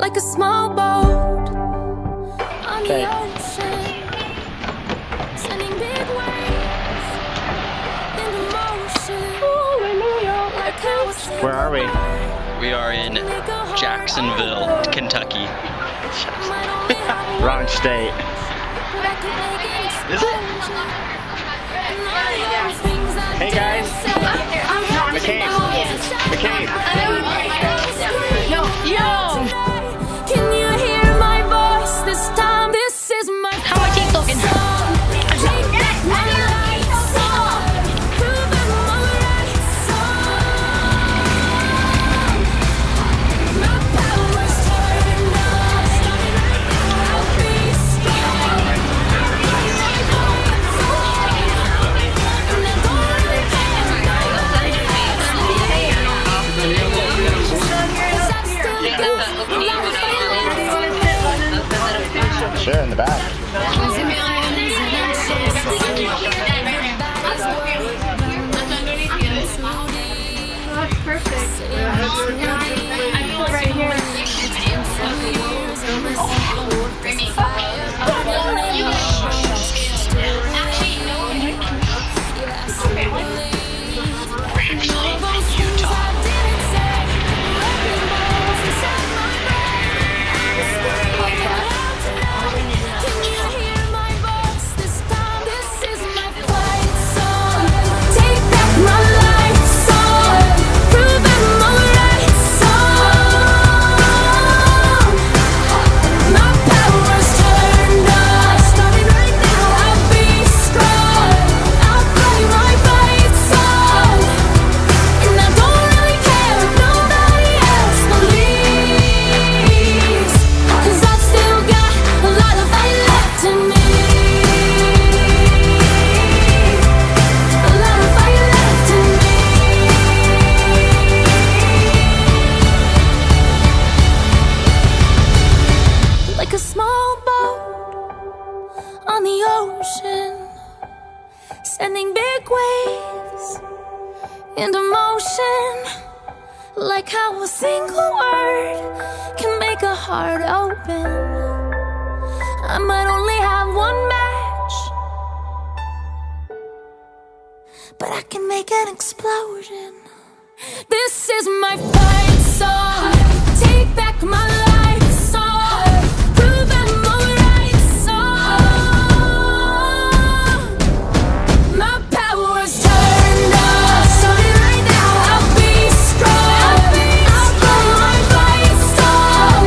like a small boat on the ocean, sending big waves into motion. Like how a single Where are we? We are in Jacksonville, Kentucky. Wrong state. Is it? Hey guys. McCabe. McCabe. No, yo! Can you hear my voice this time? This is my How much you talking? Sure, in the back. That's perfect. I feel it right here. like a small boat on the ocean, sending big waves into motion. Like how a single word can make a heart open. I might only have one match, but I can make an explosion. This is my fight song. Take back my life song. Prove I'm alright song. My power's turned up. Starting right now, I'll be strong. I'll play my fight song.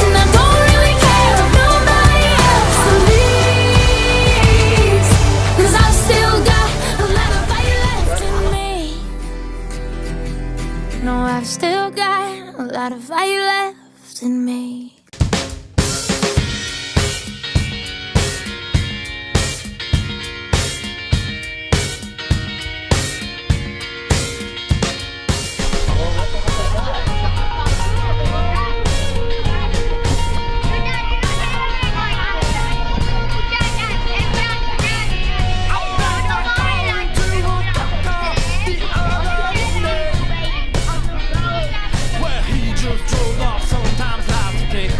And I don't really care if nobody else believes, 'cause I've still got a lot of fight left in me. No, I've still got a lot of fire left in me. Well, he just drove off, sometimes life to pick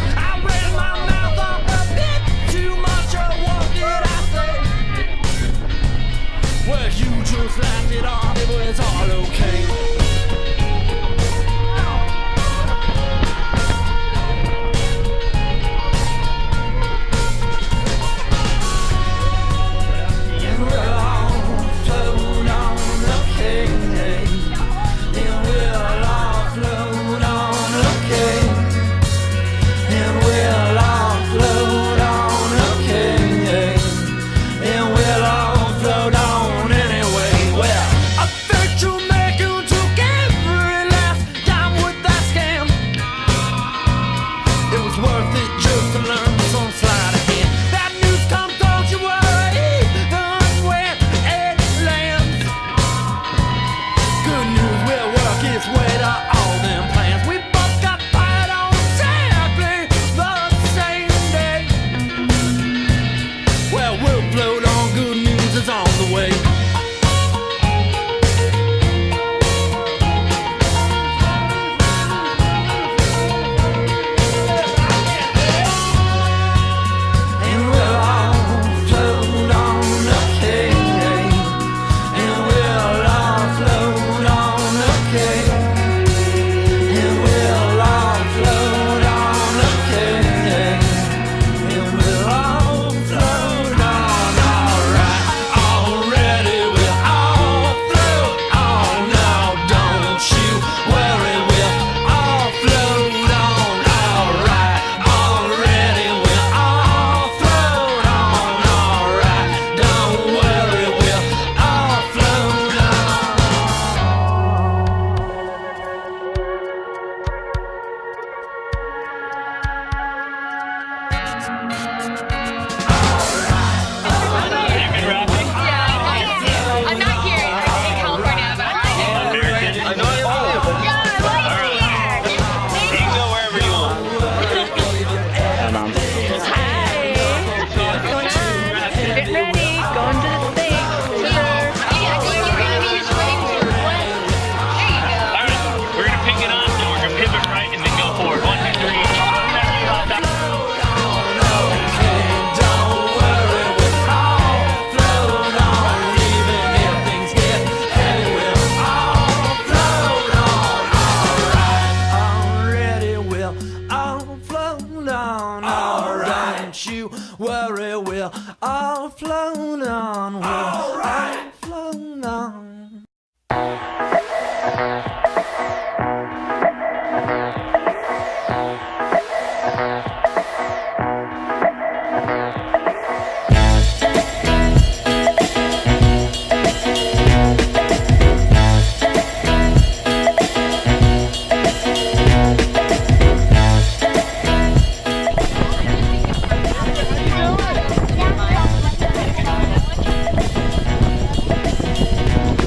What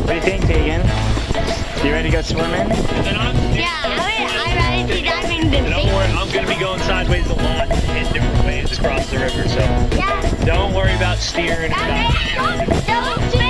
do you think, Tegan? You ready to go swimming? I'm ready to dive in the Don't worry, I'm going to be going sideways a lot in different ways across the river, so Yeah. don't worry about steering. Okay, don't